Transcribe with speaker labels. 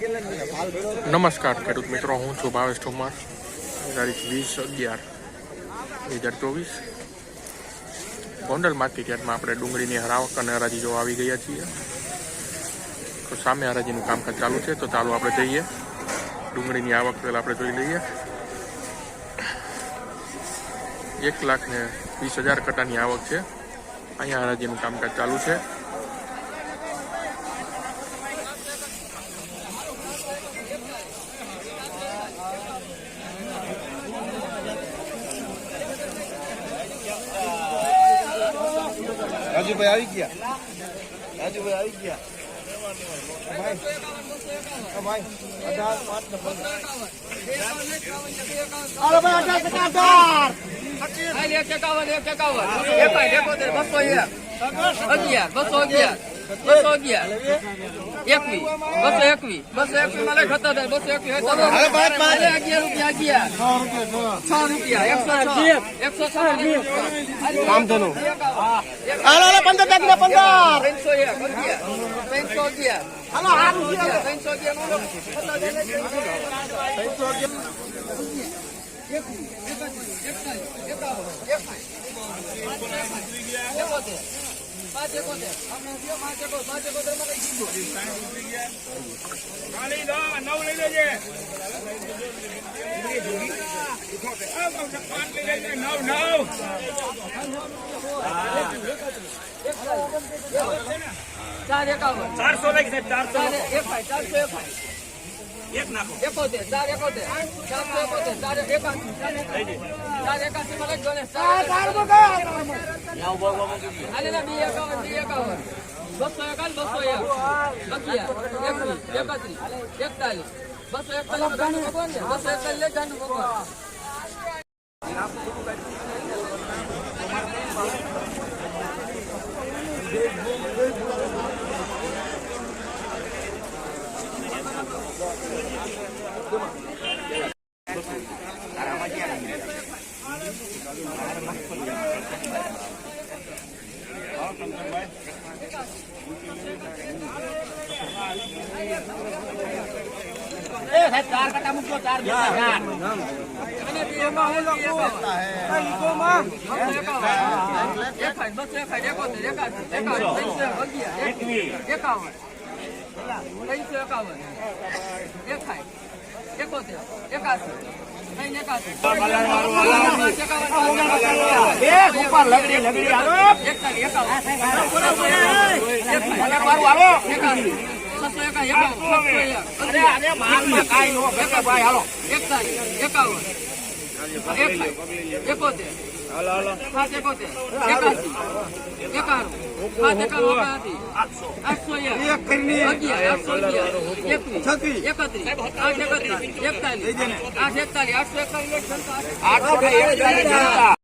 Speaker 1: નમસ્કાર ખેડૂત મિત્રો, હું છું ભાવેશ ઠુમર. તારીખ 20/11/2024 ગોંડલ માર્કેટયાર્ડમાં આપણે ડુંગળીની હરાવક અને હરાજી જોવા આવી ગયા છીએ. તો સામે હરાજીનું કામકાજ ચાલુ છે, તો ચાલો આપણે જઈએ. ડુંગળીની આવક પહેલાં આપણે જોઈ લઈએ. 1,20,000 કટાની આવક છે. અહીંયા હરાજીનું કામકાજ ચાલુ છે.
Speaker 2: રાજુભાઈ આવી ગયા. ભાઈ
Speaker 3: 841